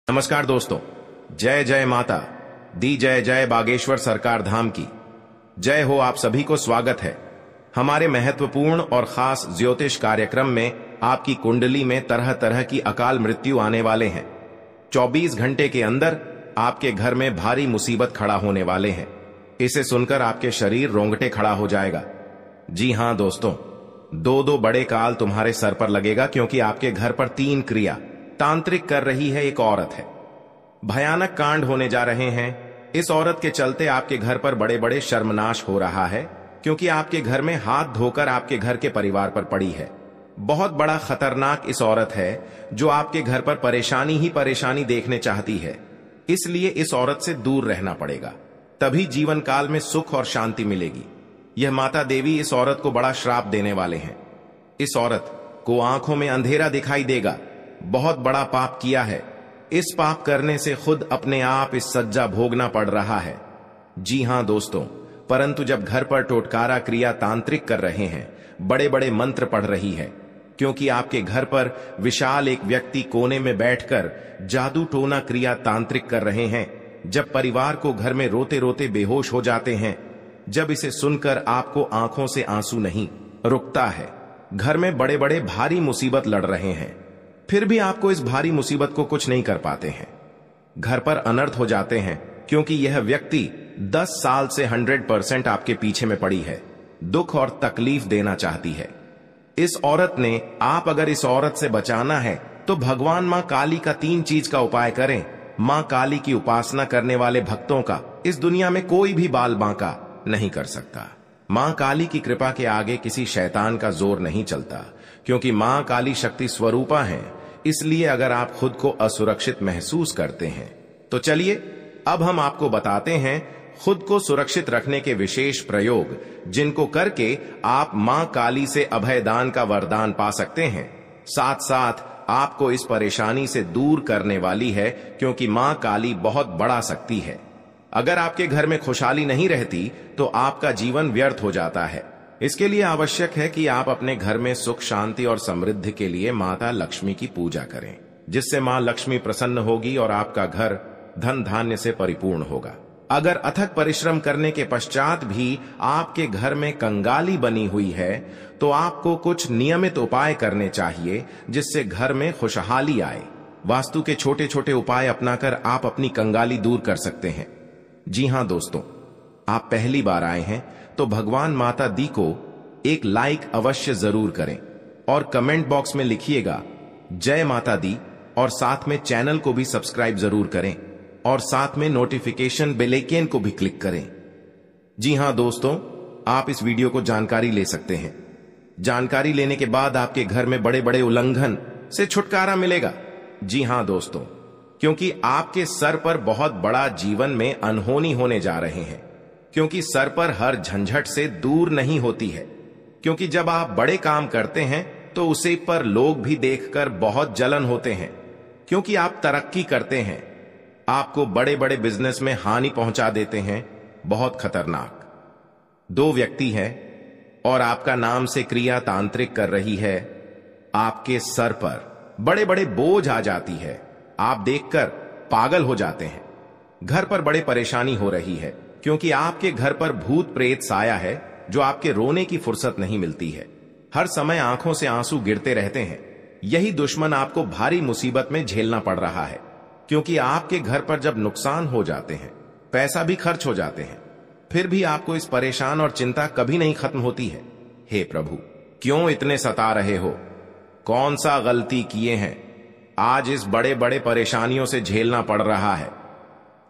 नमस्कार दोस्तों, जय जय माता दी, जय जय बागेश्वर सरकार धाम की जय हो। आप सभी को स्वागत है हमारे महत्वपूर्ण और खास ज्योतिष कार्यक्रम में। आपकी कुंडली में तरह तरह की अकाल मृत्यु आने वाले हैं। 24 घंटे के अंदर आपके घर में भारी मुसीबत खड़ा होने वाले हैं। इसे सुनकर आपके शरीर रोंगटे खड़ा हो जाएगा। जी हां दोस्तों, दो बड़े काल तुम्हारे सर पर लगेगा, क्योंकि आपके घर पर 3 क्रिया तांत्रिक कर रही है एक औरत है। भयानक कांड होने जा रहे हैं। इस औरत के चलते आपके घर पर बड़े बड़े शर्मनाश हो रहा है, क्योंकि आपके घर में हाथ धोकर आपके घर के परिवार पर पड़ी है। बहुत बड़ा खतरनाक इस औरत है जो आपके घर पर परेशानी ही परेशानी देखने चाहती है। इसलिए इस औरत से दूर रहना पड़ेगा, तभी जीवन काल में सुख और शांति मिलेगी। यह माता देवी इस औरत को बड़ा श्राप देने वाले हैं। इस औरत को आंखों में अंधेरा दिखाई देगा। बहुत बड़ा पाप किया है। इस पाप करने से खुद अपने आप इस सज्जा भोगना पड़ रहा है। जी हां दोस्तों, परंतु जब घर पर टोटकारा क्रिया तांत्रिक कर रहे हैं, बड़े बड़े मंत्र पढ़ रही है, क्योंकि आपके घर पर विशाल एक व्यक्ति कोने में बैठकर जादू टोना क्रिया तांत्रिक कर रहे हैं, जब परिवार को घर में रोते रोते बेहोश हो जाते हैं, जब इसे सुनकर आपको आंखों से आंसू नहीं रुकता है। घर में बड़े बड़े भारी मुसीबत लड़ रहे हैं, फिर भी आपको इस भारी मुसीबत को कुछ नहीं कर पाते हैं। घर पर अनर्थ हो जाते हैं, क्योंकि यह व्यक्ति 10 साल से 100% आपके पीछे में पड़ी है, दुख और तकलीफ देना चाहती है। इस औरत ने, आप अगर इस औरत से बचाना है तो भगवान मां काली का 3 चीज का उपाय करें। मां काली की उपासना करने वाले भक्तों का इस दुनिया में कोई भी बाल बांका नहीं कर सकता। मां काली की कृपा के आगे किसी शैतान का जोर नहीं चलता, क्योंकि मां काली शक्ति स्वरूपा है। इसलिए अगर आप खुद को असुरक्षित महसूस करते हैं तो चलिए अब हम आपको बताते हैं खुद को सुरक्षित रखने के विशेष प्रयोग, जिनको करके आप मां काली से अभयदान का वरदान पा सकते हैं। साथ साथ आपको इस परेशानी से दूर करने वाली है, क्योंकि मां काली बहुत बड़ा शक्ति है। अगर आपके घर में खुशहाली नहीं रहती तो आपका जीवन व्यर्थ हो जाता है। इसके लिए आवश्यक है कि आप अपने घर में सुख शांति और समृद्धि के लिए माता लक्ष्मी की पूजा करें, जिससे मां लक्ष्मी प्रसन्न होगी और आपका घर धन धान्य से परिपूर्ण होगा। अगर अथक परिश्रम करने के पश्चात भी आपके घर में कंगाली बनी हुई है तो आपको कुछ नियमित उपाय करने चाहिए, जिससे घर में खुशहाली आए। वास्तु के छोटे छोटे उपाय अपनाकर आप अपनी कंगाली दूर कर सकते हैं। जी हां दोस्तों, आप पहली बार आए हैं तो भगवान माता दी को एक लाइक अवश्य जरूर करें और कमेंट बॉक्स में लिखिएगा जय माता दी, और साथ में चैनल को भी सब्सक्राइब जरूर करें और साथ में नोटिफिकेशन बेल आइकन को भी क्लिक करें। जी हां दोस्तों, आप इस वीडियो को जानकारी ले सकते हैं। जानकारी लेने के बाद आपके घर में बड़े बड़े उल्लंघन से छुटकारा मिलेगा। जी हां दोस्तों, क्योंकि आपके सर पर बहुत बड़ा जीवन में अनहोनी होने जा रहे हैं, क्योंकि सर पर हर झंझट से दूर नहीं होती है। क्योंकि जब आप बड़े काम करते हैं तो उसे पर लोग भी देखकर बहुत जलन होते हैं, क्योंकि आप तरक्की करते हैं, आपको बड़े बड़े बिजनेस में हानि पहुंचा देते हैं। बहुत खतरनाक 2 व्यक्ति हैं और आपका नाम से क्रिया तांत्रिक कर रही है। आपके सर पर बड़े बड़े बोझ आ जाती है, आप देखकर पागल हो जाते हैं। घर पर बड़े परेशानी हो रही है, क्योंकि आपके घर पर भूत प्रेत साया है, जो आपके रोने की फुर्सत नहीं मिलती है। हर समय आंखों से आंसू गिरते रहते हैं। यही दुश्मन आपको भारी मुसीबत में झेलना पड़ रहा है, क्योंकि आपके घर पर जब नुकसान हो जाते हैं, पैसा भी खर्च हो जाते हैं, फिर भी आपको इस परेशान और चिंता कभी नहीं खत्म होती है। हे प्रभु, क्यों इतने सता रहे हो? कौन सा गलती किए हैं आज इस बड़े बड़े परेशानियों से झेलना पड़ रहा है?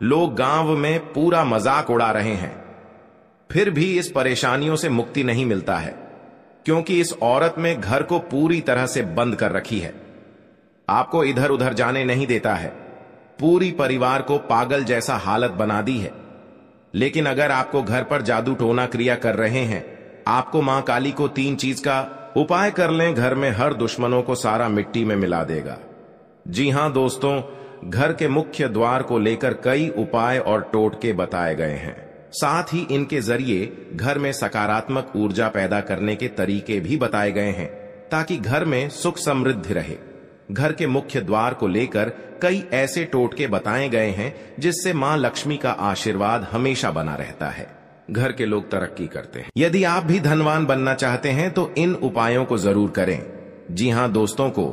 लोग गांव में पूरा मजाक उड़ा रहे हैं, फिर भी इस परेशानियों से मुक्ति नहीं मिलता है, क्योंकि इस औरत में घर को पूरी तरह से बंद कर रखी है। आपको इधर उधर जाने नहीं देता है, पूरी परिवार को पागल जैसा हालत बना दी है। लेकिन अगर आपको घर पर जादू टोना क्रिया कर रहे हैं, आपको मां काली को 3 चीज का उपाय कर लें, घर में हर दुश्मनों को सारा मिट्टी में मिला देगा। जी हां दोस्तों, घर के मुख्य द्वार को लेकर कई उपाय और टोटके बताए गए हैं। साथ ही इनके जरिए घर में सकारात्मक ऊर्जा पैदा करने के तरीके भी बताए गए हैं, ताकि घर में सुख समृद्धि रहे। घर के मुख्य द्वार को लेकर कई ऐसे टोटके बताए गए हैं जिससे मां लक्ष्मी का आशीर्वाद हमेशा बना रहता है। घर के लोग तरक्की करते हैं। यदि आप भी धनवान बनना चाहते हैं तो इन उपायों को जरूर करें। जी हां दोस्तों, को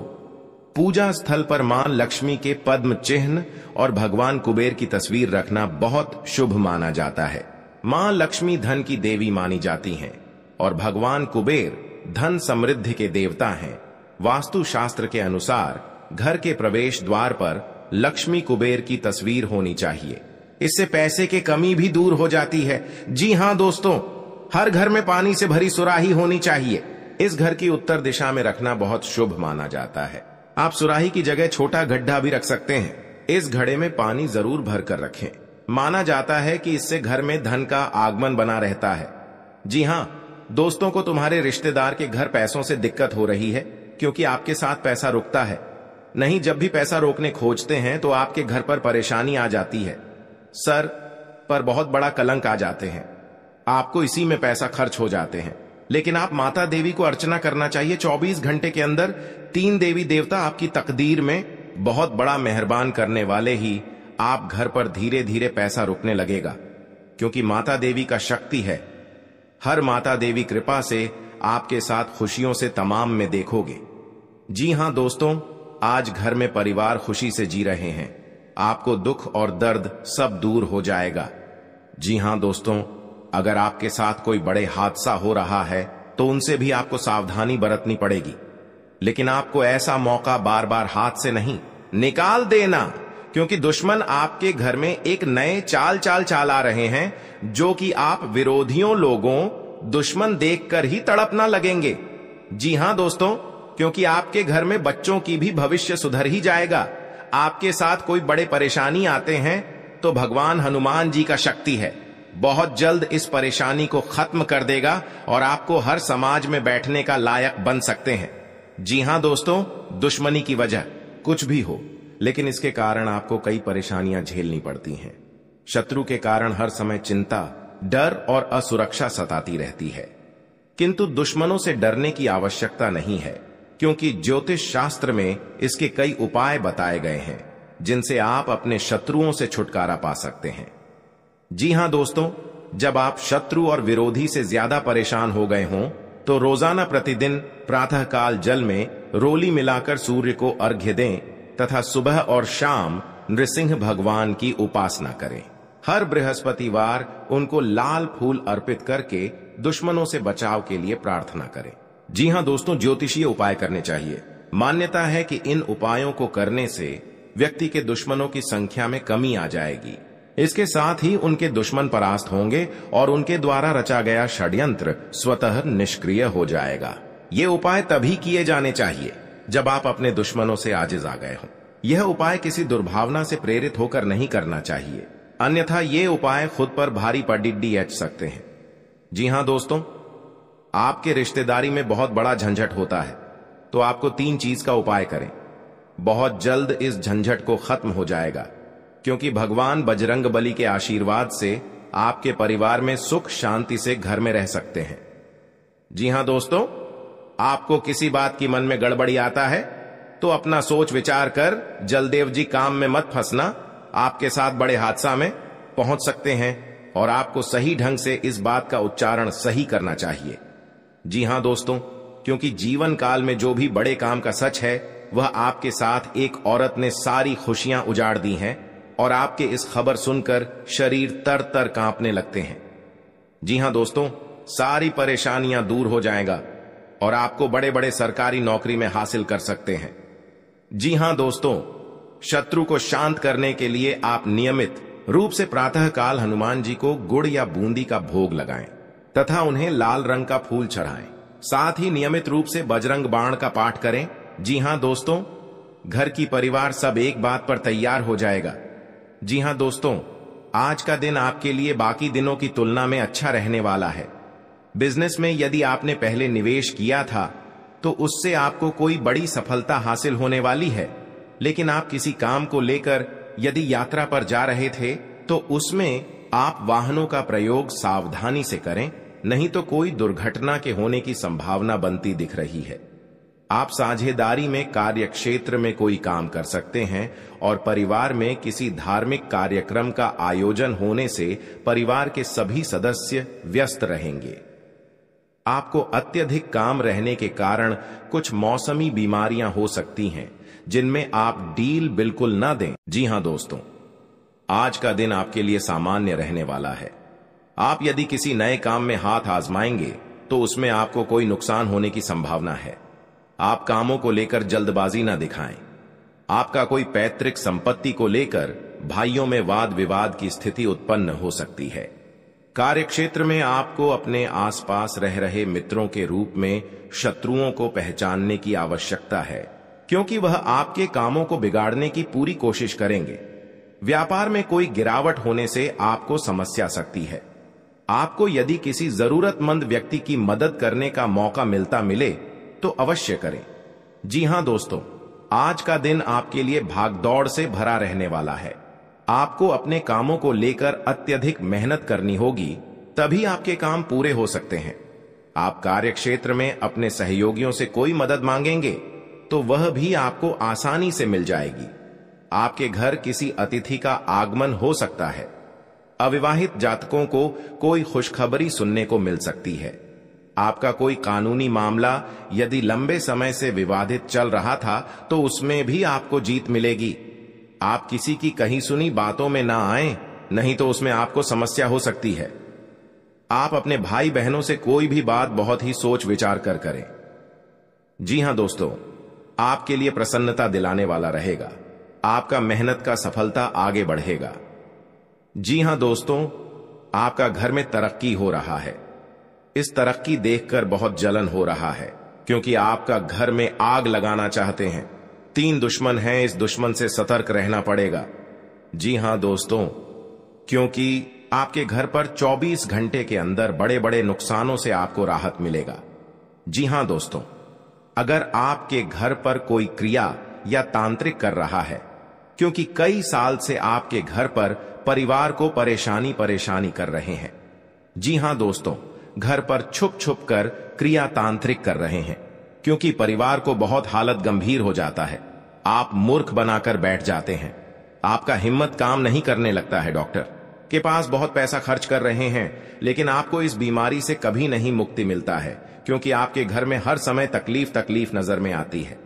पूजा स्थल पर मां लक्ष्मी के पद्म चिन्ह और भगवान कुबेर की तस्वीर रखना बहुत शुभ माना जाता है। मां लक्ष्मी धन की देवी मानी जाती हैं और भगवान कुबेर धन समृद्धि के देवता हैं। वास्तु शास्त्र के अनुसार घर के प्रवेश द्वार पर लक्ष्मी कुबेर की तस्वीर होनी चाहिए। इससे पैसे की कमी भी दूर हो जाती है। जी हां दोस्तों, हर घर में पानी से भरी सुराही होनी चाहिए। इस घर की उत्तर दिशा में रखना बहुत शुभ माना जाता है। आप सुराही की जगह छोटा गड्ढा भी रख सकते हैं। इस घड़े में पानी जरूर भर कर रखें। माना जाता है कि इससे घर में धन का आगमन बना रहता है। जी हां दोस्तों, को तुम्हारे रिश्तेदार के घर पैसों से दिक्कत हो रही है क्योंकि आपके साथ पैसा रुकता है। नहीं, जब भी पैसा रोकने खोजते हैं तो आपके घर पर परेशानी आ जाती है। सर पर बहुत बड़ा कलंक आ जाते हैं। आपको इसी में पैसा खर्च हो जाते हैं। लेकिन आप माता देवी को अर्चना करना चाहिए। 24 घंटे के अंदर 3 देवी देवता आपकी तकदीर में बहुत बड़ा मेहरबान करने वाले ही आप घर पर धीरे धीरे पैसा रुकने लगेगा, क्योंकि माता देवी का शक्ति है। हर माता देवी कृपा से आपके साथ खुशियों से तमाम में देखोगे। जी हां दोस्तों, आज घर में परिवार खुशी से जी रहे हैं। आपको दुख और दर्द सब दूर हो जाएगा। जी हां दोस्तों, अगर आपके साथ कोई बड़े हादसा हो रहा है तो उनसे भी आपको सावधानी बरतनी पड़ेगी। लेकिन आपको ऐसा मौका बार बार हाथ से नहीं निकाल देना, क्योंकि दुश्मन आपके घर में एक नए चाल आ रहे हैं जो कि आप विरोधियों लोगों दुश्मन देखकर ही तड़पना लगेंगे। जी हां दोस्तों, क्योंकि आपके घर में बच्चों की भी भविष्य सुधर ही जाएगा। आपके साथ कोई बड़े परेशानी आते हैं तो भगवान हनुमान जी का शक्ति है, बहुत जल्द इस परेशानी को खत्म कर देगा और आपको हर समाज में बैठने का लायक बन सकते हैं। जी हां दोस्तों, दुश्मनी की वजह कुछ भी हो, लेकिन इसके कारण आपको कई परेशानियां झेलनी पड़ती हैं। शत्रु के कारण हर समय चिंता, डर और असुरक्षा सताती रहती है। किंतु दुश्मनों से डरने की आवश्यकता नहीं है, क्योंकि ज्योतिष शास्त्र में इसके कई उपाय बताए गए हैं जिनसे आप अपने शत्रुओं से छुटकारा पा सकते हैं। जी हां दोस्तों, जब आप शत्रु और विरोधी से ज्यादा परेशान हो गए हों तो रोजाना प्रतिदिन प्रातःकाल जल में रोली मिलाकर सूर्य को अर्घ्य दें तथा सुबह और शाम नृसिंह भगवान की उपासना करें। हर बृहस्पतिवार उनको लाल फूल अर्पित करके दुश्मनों से बचाव के लिए प्रार्थना करें। जी हां दोस्तों, ज्योतिषीय उपाय करने चाहिए। मान्यता है कि इन उपायों को करने से व्यक्ति के दुश्मनों की संख्या में कमी आ जाएगी। इसके साथ ही उनके दुश्मन परास्त होंगे और उनके द्वारा रचा गया षड्यंत्र स्वतः निष्क्रिय हो जाएगा। ये उपाय तभी किए जाने चाहिए जब आप अपने दुश्मनों से आजिज आ गए हों। यह उपाय किसी दुर्भावना से प्रेरित होकर नहीं करना चाहिए, अन्यथा ये उपाय खुद पर भारी पडिड्डी एच सकते हैं। जी हां दोस्तों, आपके रिश्तेदारी में बहुत बड़ा झंझट होता है तो आपको 3 चीज का उपाय करें। बहुत जल्द इस झंझट को खत्म हो जाएगा, क्योंकि भगवान बजरंगबली के आशीर्वाद से आपके परिवार में सुख शांति से घर में रह सकते हैं। जी हां दोस्तों, आपको किसी बात की मन में गड़बड़ी आता है तो अपना सोच विचार कर जलदेव जी काम में मत फंसना। आपके साथ बड़े हादसा में पहुंच सकते हैं और आपको सही ढंग से इस बात का उच्चारण सही करना चाहिए। जी हां दोस्तों, क्योंकि जीवन काल में जो भी बड़े काम का सच है वह आपके साथ एक औरत ने सारी खुशियां उजाड़ दी हैं और आपके इस खबर सुनकर शरीर तर तर कांपने लगते हैं। जी हां दोस्तों, सारी परेशानियां दूर हो जाएगा और आपको बड़े बड़े सरकारी नौकरी में हासिल कर सकते हैं। जी हां दोस्तों, शत्रु को शांत करने के लिए आप नियमित रूप से प्रातःकाल हनुमान जी को गुड़ या बूंदी का भोग लगाएं तथा उन्हें लाल रंग का फूल चढ़ाएं। साथ ही नियमित रूप से बजरंग बाण का पाठ करें। जी हां दोस्तों, घर की परिवार सब एक बात पर तैयार हो जाएगा। जी हां दोस्तों, आज का दिन आपके लिए बाकी दिनों की तुलना में अच्छा रहने वाला है। बिजनेस में यदि आपने पहले निवेश किया था तो उससे आपको कोई बड़ी सफलता हासिल होने वाली है। लेकिन आप किसी काम को लेकर यदि यात्रा पर जा रहे थे तो उसमें आप वाहनों का प्रयोग सावधानी से करें, नहीं तो कोई दुर्घटना के होने की संभावना बनती दिख रही है। आप साझेदारी में कार्य क्षेत्र में कोई काम कर सकते हैं और परिवार में किसी धार्मिक कार्यक्रम का आयोजन होने से परिवार के सभी सदस्य व्यस्त रहेंगे। आपको अत्यधिक काम रहने के कारण कुछ मौसमी बीमारियां हो सकती हैं, जिनमें आप डील बिल्कुल ना दें। जी हां दोस्तों, आज का दिन आपके लिए सामान्य रहने वाला है। आप यदि किसी नए काम में हाथ आजमाएंगे तो उसमें आपको कोई नुकसान होने की संभावना है। आप कामों को लेकर जल्दबाजी ना दिखाएं। आपका कोई पैतृक संपत्ति को लेकर भाइयों में वाद विवाद की स्थिति उत्पन्न हो सकती है। कार्यक्षेत्र में आपको अपने आसपास रह रहे मित्रों के रूप में शत्रुओं को पहचानने की आवश्यकता है, क्योंकि वह आपके कामों को बिगाड़ने की पूरी कोशिश करेंगे। व्यापार में कोई गिरावट होने से आपको समस्या सकती है। आपको यदि किसी जरूरतमंद व्यक्ति की मदद करने का मौका मिले तो अवश्य करें। जी हां दोस्तों, आज का दिन आपके लिए भागदौड़ से भरा रहने वाला है। आपको अपने कामों को लेकर अत्यधिक मेहनत करनी होगी, तभी आपके काम पूरे हो सकते हैं। आप कार्यक्षेत्र में अपने सहयोगियों से कोई मदद मांगेंगे तो वह भी आपको आसानी से मिल जाएगी। आपके घर किसी अतिथि का आगमन हो सकता है। अविवाहित जातकों को कोई खुशखबरी सुनने को मिल सकती है। आपका कोई कानूनी मामला यदि लंबे समय से विवादित चल रहा था तो उसमें भी आपको जीत मिलेगी। आप किसी की कही सुनी बातों में ना आएं, नहीं तो उसमें आपको समस्या हो सकती है। आप अपने भाई बहनों से कोई भी बात बहुत ही सोच विचार कर करें। जी हां दोस्तों, आपके लिए प्रसन्नता दिलाने वाला रहेगा। आपका मेहनत का सफलता आगे बढ़ेगा। जी हां दोस्तों, आपका घर में तरक्की हो रहा है। इस तरक्की देखकर बहुत जलन हो रहा है, क्योंकि आपका घर में आग लगाना चाहते हैं। 3 दुश्मन हैं, इस दुश्मन से सतर्क रहना पड़ेगा। जी हां दोस्तों, क्योंकि आपके घर पर 24 घंटे के अंदर बड़े बड़े नुकसानों से आपको राहत मिलेगा। जी हां दोस्तों, अगर आपके घर पर कोई क्रिया या तांत्रिक कर रहा है, क्योंकि कई साल से आपके घर पर परिवार को परेशानी कर रहे हैं। जी हां दोस्तों, घर पर छुप छुप कर क्रिया तांत्रिक कर रहे हैं, क्योंकि परिवार को बहुत हालत गंभीर हो जाता है। आप मूर्ख बनाकर बैठ जाते हैं। आपका हिम्मत काम नहीं करने लगता है। डॉक्टर के पास बहुत पैसा खर्च कर रहे हैं, लेकिन आपको इस बीमारी से कभी नहीं मुक्ति मिलता है, क्योंकि आपके घर में हर समय तकलीफ नजर में आती है।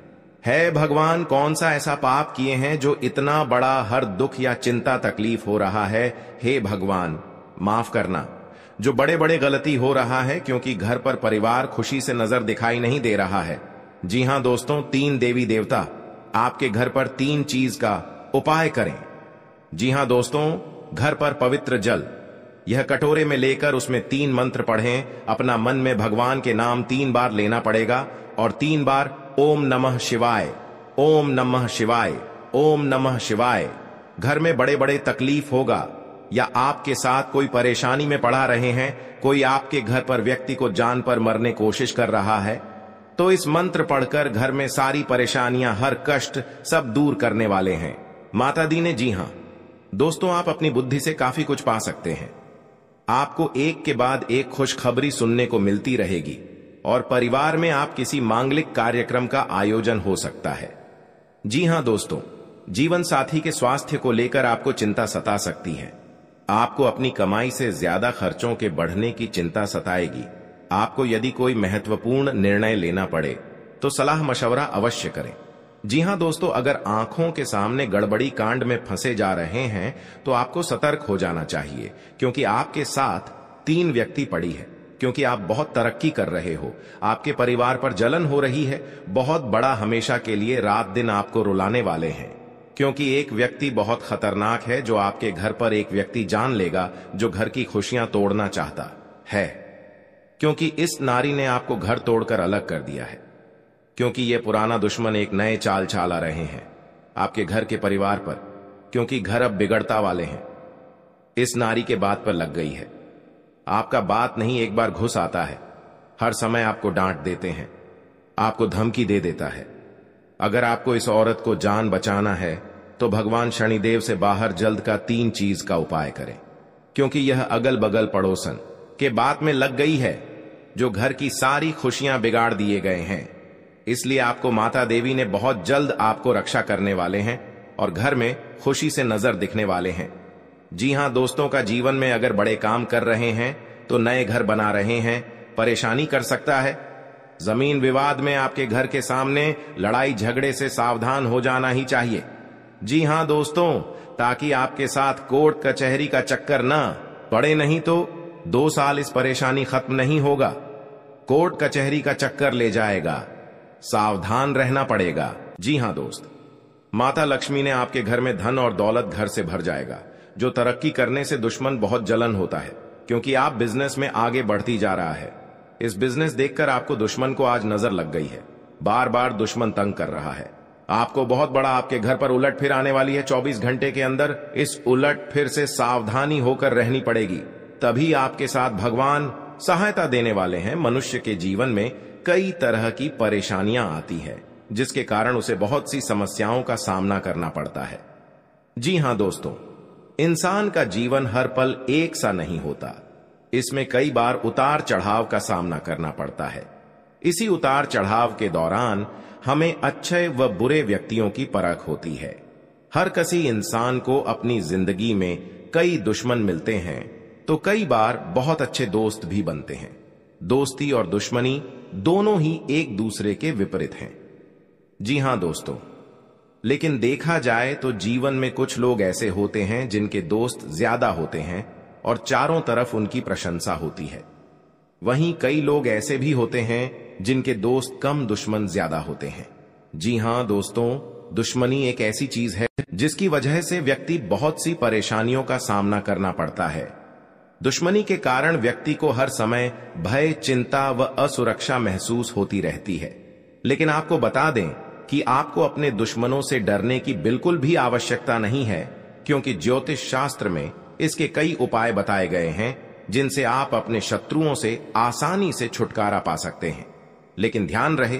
भगवान, कौन सा ऐसा पाप किए हैं जो इतना बड़ा हर दुख या चिंता तकलीफ हो रहा है। हे भगवान, माफ करना। जो बड़े बड़े गलती हो रहा है, क्योंकि घर पर परिवार खुशी से नजर दिखाई नहीं दे रहा है। जी हां दोस्तों, 3 देवी देवता आपके घर पर 3 चीज का उपाय करें। जी हां दोस्तों, घर पर पवित्र जल, यह कटोरे में लेकर उसमें 3 मंत्र पढ़ें। अपना मन में भगवान के नाम 3 बार लेना पड़ेगा और 3 बार ओम नमः शिवाय, ओम नमः शिवाय, ओम नमः शिवाय। घर में बड़े बड़े तकलीफ होगा या आपके साथ कोई परेशानी में पड़ा रहे हैं, कोई आपके घर पर व्यक्ति को जान पर मरने कोशिश कर रहा है, तो इस मंत्र पढ़कर घर में सारी परेशानियां, हर कष्ट सब दूर करने वाले हैं माता दी ने। जी हां दोस्तों, आप अपनी बुद्धि से काफी कुछ पा सकते हैं। आपको एक के बाद एक खुशखबरी सुनने को मिलती रहेगी और परिवार में आप किसी मांगलिक कार्यक्रम का आयोजन हो सकता है। जी हां दोस्तों, जीवन साथी के स्वास्थ्य को लेकर आपको चिंता सता सकती है। आपको अपनी कमाई से ज्यादा खर्चों के बढ़ने की चिंता सताएगी। आपको यदि कोई महत्वपूर्ण निर्णय लेना पड़े तो सलाह मशवरा अवश्य करें। जी हां दोस्तों, अगर आंखों के सामने गड़बड़ी कांड में फंसे जा रहे हैं तो आपको सतर्क हो जाना चाहिए, क्योंकि आपके साथ 3 व्यक्ति पड़ी है, क्योंकि आप बहुत तरक्की कर रहे हो। आपके परिवार पर जलन हो रही है। बहुत बड़ा हमेशा के लिए रात दिन आपको रुलाने वाले हैं, क्योंकि एक व्यक्ति बहुत खतरनाक है जो आपके घर पर एक व्यक्ति जान लेगा जो घर की खुशियां तोड़ना चाहता है, क्योंकि इस नारी ने आपको घर तोड़कर अलग कर दिया है। क्योंकि ये पुराना दुश्मन एक नए चाल चला रहे हैं आपके घर के परिवार पर, क्योंकि घर अब बिगड़ता वाले हैं। इस नारी के बात पर लग गई है। आपका बात नहीं एक बार घुस आता है, हर समय आपको डांट देते हैं, आपको धमकी दे देता है। अगर आपको इस औरत को जान बचाना है तो भगवान शनिदेव से बाहर जल्द का 3 चीज का उपाय करें, क्योंकि यह अगल बगल पड़ोसन के बात में लग गई है जो घर की सारी खुशियां बिगाड़ दिए गए हैं। इसलिए आपको माता देवी ने बहुत जल्द आपको रक्षा करने वाले हैं और घर में खुशी से नजर दिखने वाले हैं। जी हां दोस्तों, का जीवन में अगर बड़े काम कर रहे हैं तो नए घर बना रहे हैं, परेशानी कर सकता है। जमीन विवाद में आपके घर के सामने लड़ाई झगड़े से सावधान हो जाना ही चाहिए। जी हां दोस्तों, ताकि आपके साथ कोर्ट कचहरी का चक्कर ना पड़े, नहीं तो 2 साल इस परेशानी खत्म नहीं होगा। कोर्ट कचहरी का चक्कर ले जाएगा, सावधान रहना पड़ेगा। जी हां दोस्त, माता लक्ष्मी ने आपके घर में धन और दौलत घर से भर जाएगा। जो तरक्की करने से दुश्मन बहुत जलन होता है, क्योंकि आप बिजनेस में आगे बढ़ती जा रहा है। इस बिजनेस देखकर आपको दुश्मन को आज नजर लग गई है। बार बार दुश्मन तंग कर रहा है आपको। बहुत बड़ा आपके घर पर उलट फिर आने वाली है 24 घंटे के अंदर। इस उलट फिर से सावधानी होकर रहनी पड़ेगी, तभी आपके साथ भगवान सहायता देने वाले हैं। मनुष्य के जीवन में कई तरह की परेशानियां आती है, जिसके कारण उसे बहुत सी समस्याओं का सामना करना पड़ता है। जी हां दोस्तों, इंसान का जीवन हर पल एक सा नहीं होता। इसमें कई बार उतार चढ़ाव का सामना करना पड़ता है। इसी उतार चढ़ाव के दौरान हमें अच्छे व बुरे व्यक्तियों की परख होती है। हर किसी इंसान को अपनी जिंदगी में कई दुश्मन मिलते हैं, तो कई बार बहुत अच्छे दोस्त भी बनते हैं। दोस्ती और दुश्मनी दोनों ही एक दूसरे के विपरीत हैं। जी हां दोस्तों, लेकिन देखा जाए तो जीवन में कुछ लोग ऐसे होते हैं जिनके दोस्त ज्यादा होते हैं और चारों तरफ उनकी प्रशंसा होती है। वहीं कई लोग ऐसे भी होते हैं जिनके दोस्त कम, दुश्मन ज्यादा होते हैं। जी हां दोस्तों, दुश्मनी एक ऐसी चीज है जिसकी वजह से व्यक्ति बहुत सी परेशानियों का सामना करना पड़ता है। दुश्मनी के कारण व्यक्ति को हर समय भय, चिंता व असुरक्षा महसूस होती रहती है। लेकिन आपको बता दें कि आपको अपने दुश्मनों से डरने की बिल्कुल भी आवश्यकता नहीं है, क्योंकि ज्योतिष शास्त्र में इसके कई उपाय बताए गए हैं जिनसे आप अपने शत्रुओं से आसानी से छुटकारा पा सकते हैं। लेकिन ध्यान रहे,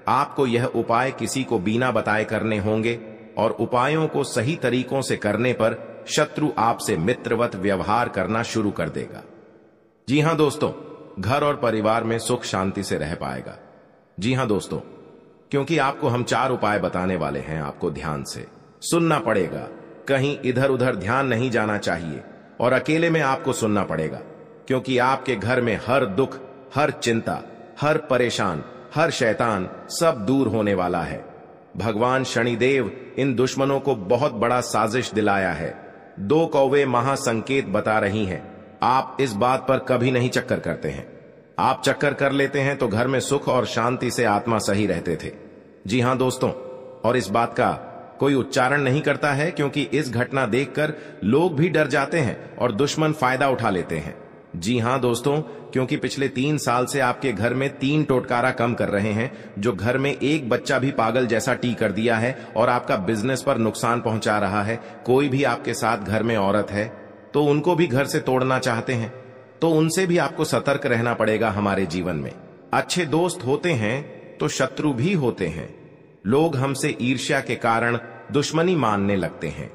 आपको यह उपाय किसी को बिना बताए करने होंगे और उपायों को सही तरीकों से करने पर शत्रु आपसे मित्रवत व्यवहार करना शुरू कर देगा। जी हां दोस्तों, घर और परिवार में सुख शांति से रह पाएगा। जी हां दोस्तों, क्योंकि आपको हम 4 उपाय बताने वाले हैं, आपको ध्यान से सुनना पड़ेगा। कहीं इधर उधर ध्यान नहीं जाना चाहिए और अकेले में आपको सुनना पड़ेगा, क्योंकि आपके घर में हर दुख, हर चिंता, हर परेशान, हर शैतान सब दूर होने वाला है। भगवान शनिदेव इन दुश्मनों को बहुत बड़ा साजिश दिलाया है। 2 कौवे महासंकेत बता रही हैं। आप इस बात पर कभी नहीं चक्कर करते हैं। आप चक्कर कर लेते हैं तो घर में सुख और शांति से आत्मा सही रहते थे। जी हां दोस्तों, और इस बात का कोई उच्चारण नहीं करता है, क्योंकि इस घटना देखकर लोग भी डर जाते हैं और दुश्मन फायदा उठा लेते हैं। जी हां दोस्तों, क्योंकि पिछले 3 साल से आपके घर में 3 टोटकारा कम कर रहे हैं, जो घर में एक बच्चा भी पागल जैसा टी कर दिया है और आपका बिजनेस पर नुकसान पहुंचा रहा है। कोई भी आपके साथ घर में औरत है तो उनको भी घर से तोड़ना चाहते हैं, तो उनसे भी आपको सतर्क रहना पड़ेगा। हमारे जीवन में अच्छे दोस्त होते हैं तो शत्रु भी होते हैं। लोग हमसे ईर्ष्या के कारण दुश्मनी मानने लगते हैं।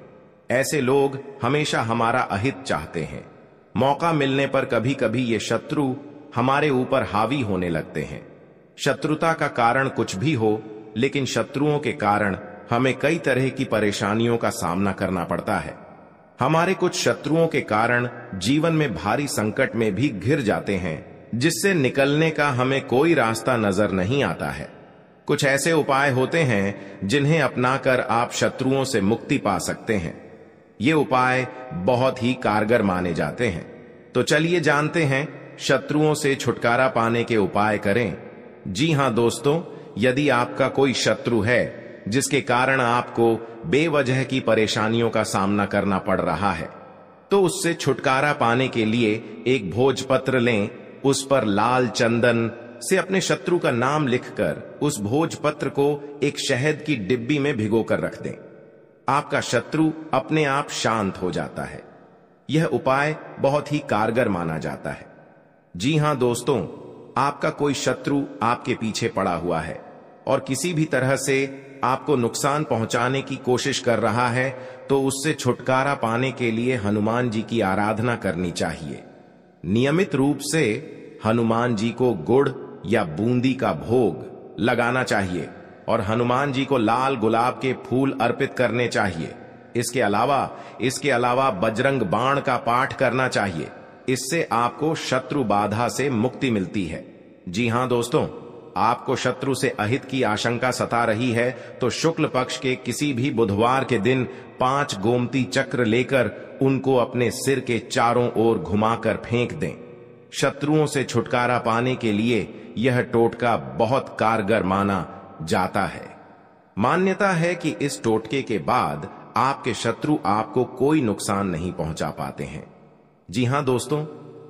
ऐसे लोग हमेशा हमारा अहित चाहते हैं। मौका मिलने पर कभी कभी ये शत्रु हमारे ऊपर हावी होने लगते हैं। शत्रुता का कारण कुछ भी हो, लेकिन शत्रुओं के कारण हमें कई तरह की परेशानियों का सामना करना पड़ता है। हमारे कुछ शत्रुओं के कारण जीवन में भारी संकट में भी घिर जाते हैं, जिससे निकलने का हमें कोई रास्ता नजर नहीं आता है। कुछ ऐसे उपाय होते हैं जिन्हें अपनाकर आप शत्रुओं से मुक्ति पा सकते हैं। ये उपाय बहुत ही कारगर माने जाते हैं। तो चलिए जानते हैं, शत्रुओं से छुटकारा पाने के उपाय करें। जी हां दोस्तों, यदि आपका कोई शत्रु है जिसके कारण आपको बेवजह की परेशानियों का सामना करना पड़ रहा है, तो उससे छुटकारा पाने के लिए एक भोजपत्र लें। उस पर लाल चंदन से अपने शत्रु का नाम लिखकर उस भोजपत्र को एक शहद की डिब्बी में भिगोकर रख दें। आपका शत्रु अपने आप शांत हो जाता है। यह उपाय बहुत ही कारगर माना जाता है। जी हां दोस्तों, आपका कोई शत्रु आपके पीछे पड़ा हुआ है और किसी भी तरह से आपको नुकसान पहुंचाने की कोशिश कर रहा है, तो उससे छुटकारा पाने के लिए हनुमान जी की आराधना करनी चाहिए। नियमित रूप से हनुमान जी को गुड़ या बूंदी का भोग लगाना चाहिए और हनुमान जी को लाल गुलाब के फूल अर्पित करने चाहिए। इसके अलावा बजरंग बाण का पाठ करना चाहिए। इससे आपको शत्रु बाधा से मुक्ति मिलती है। जी हां दोस्तों, आपको शत्रु से अहित की आशंका सता रही है तो शुक्ल पक्ष के किसी भी बुधवार के दिन 5 गोमती चक्र लेकर उनको अपने सिर के चारों ओर घुमाकर फेंक दें। शत्रुओं से छुटकारा पाने के लिए यह टोटका बहुत कारगर माना जाता है। मान्यता है कि इस टोटके के बाद आपके शत्रु आपको कोई नुकसान नहीं पहुंचा पाते हैं। जी हां दोस्तों,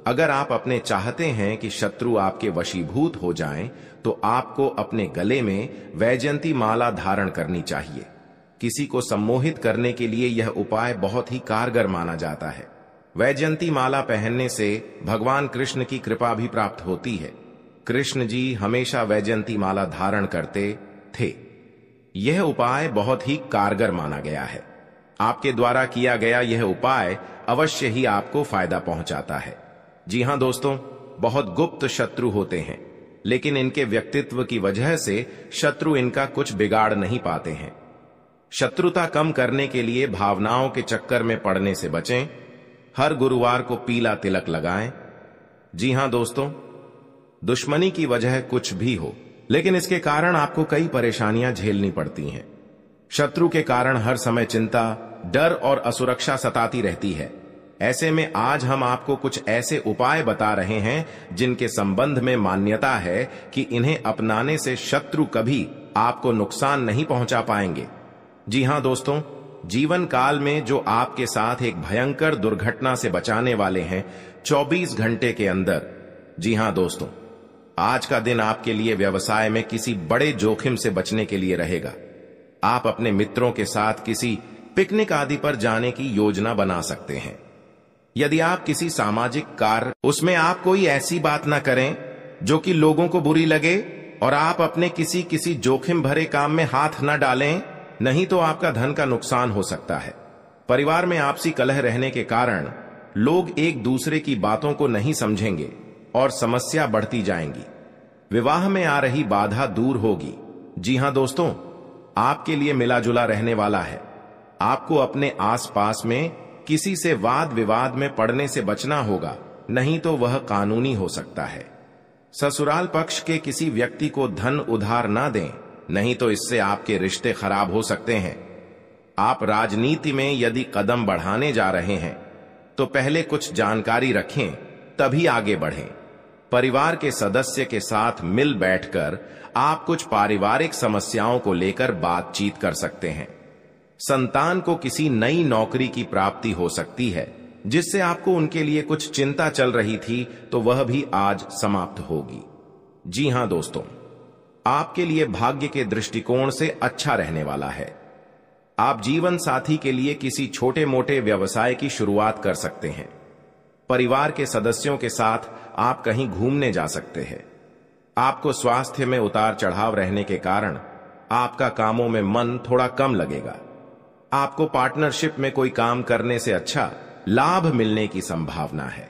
अगर आप अपने चाहते हैं कि शत्रु आपके वशीभूत हो जाएं, तो आपको अपने गले में वैजयंती माला धारण करनी चाहिए। किसी को सम्मोहित करने के लिए यह उपाय बहुत ही कारगर माना जाता है। वैजयंती माला पहनने से भगवान कृष्ण की कृपा भी प्राप्त होती है। कृष्ण जी हमेशा वैजयंती माला धारण करते थे। यह उपाय बहुत ही कारगर माना गया है। आपके द्वारा किया गया यह उपाय अवश्य ही आपको फायदा पहुंचाता है। जी हां दोस्तों, बहुत गुप्त शत्रु होते हैं, लेकिन इनके व्यक्तित्व की वजह से शत्रु इनका कुछ बिगाड़ नहीं पाते हैं। शत्रुता कम करने के लिए भावनाओं के चक्कर में पड़ने से बचें। हर गुरुवार को पीला तिलक लगाएं। जी हां दोस्तों, दुश्मनी की वजह कुछ भी हो, लेकिन इसके कारण आपको कई परेशानियां झेलनी पड़ती हैं। शत्रु के कारण हर समय चिंता, डर और असुरक्षा सताती रहती है। ऐसे में आज हम आपको कुछ ऐसे उपाय बता रहे हैं जिनके संबंध में मान्यता है कि इन्हें अपनाने से शत्रु कभी आपको नुकसान नहीं पहुंचा पाएंगे। जी हां दोस्तों, जीवन काल में जो आपके साथ एक भयंकर दुर्घटना से बचाने वाले हैं 24 घंटे के अंदर। जी हां दोस्तों, आज का दिन आपके लिए व्यवसाय में किसी बड़े जोखिम से बचने के लिए रहेगा। आप अपने मित्रों के साथ किसी पिकनिक आदि पर जाने की योजना बना सकते हैं। यदि आप किसी सामाजिक कार्य, उसमें आप कोई ऐसी बात ना करें जो कि लोगों को बुरी लगे, और आप अपने किसी जोखिम भरे काम में हाथ न डालें, नहीं तो आपका धन का नुकसान हो सकता है। परिवार में आपसी कलह रहने के कारण लोग एक दूसरे की बातों को नहीं समझेंगे और समस्या बढ़ती जाएंगी। विवाह में आ रही बाधा दूर होगी। जी हां दोस्तों, आपके लिए मिला जुला रहने वाला है। आपको अपने आसपास में किसी से वाद विवाद में पड़ने से बचना होगा, नहीं तो वह कानूनी हो सकता है। ससुराल पक्ष के किसी व्यक्ति को धन उधार ना दें, नहीं तो इससे आपके रिश्ते खराब हो सकते हैं। आप राजनीति में यदि कदम बढ़ाने जा रहे हैं तो पहले कुछ जानकारी रखें, तभी आगे बढ़ें। परिवार के सदस्य के साथ मिल बैठकर आप कुछ पारिवारिक समस्याओं को लेकर बातचीत कर सकते हैं। संतान को किसी नई नौकरी की प्राप्ति हो सकती है, जिससे आपको उनके लिए कुछ चिंता चल रही थी, तो वह भी आज समाप्त होगी। जी हां दोस्तों, आपके लिए भाग्य के दृष्टिकोण से अच्छा रहने वाला है। आप जीवन साथी के लिए किसी छोटे मोटे व्यवसाय की शुरुआत कर सकते हैं। परिवार के सदस्यों के साथ आप कहीं घूमने जा सकते हैं। आपको स्वास्थ्य में उतार चढ़ाव रहने के कारण आपका कामों में मन थोड़ा कम लगेगा। आपको पार्टनरशिप में कोई काम करने से अच्छा लाभ मिलने की संभावना है।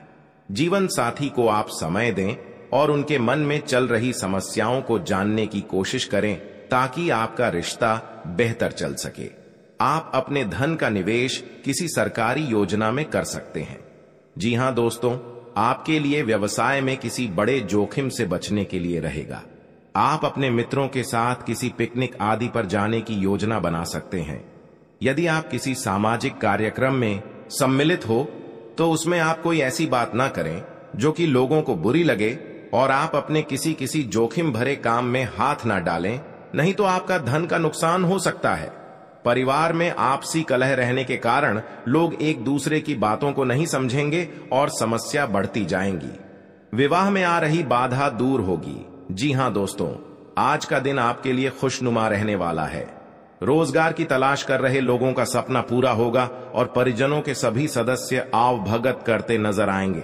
जीवन साथी को आप समय दें और उनके मन में चल रही समस्याओं को जानने की कोशिश करें, ताकि आपका रिश्ता बेहतर चल सके। आप अपने धन का निवेश किसी सरकारी योजना में कर सकते हैं। जी हां दोस्तों, आपके लिए व्यवसाय में किसी बड़े जोखिम से बचने के लिए रहेगा। आप अपने मित्रों के साथ किसी पिकनिक आदि पर जाने की योजना बना सकते हैं। यदि आप किसी सामाजिक कार्यक्रम में सम्मिलित हो, तो उसमें आप कोई ऐसी बात ना करें जो कि लोगों को बुरी लगे, और आप अपने किसी जोखिम भरे काम में हाथ ना डालें, नहीं तो आपका धन का नुकसान हो सकता है। परिवार में आपसी कलह रहने के कारण लोग एक दूसरे की बातों को नहीं समझेंगे और समस्या बढ़ती जाएंगी। विवाह में आ रही बाधा दूर होगी। जी हां दोस्तों, आज का दिन आपके लिए खुशनुमा रहने वाला है। रोजगार की तलाश कर रहे लोगों का सपना पूरा होगा और परिजनों के सभी सदस्य आव भगत करते नजर आएंगे।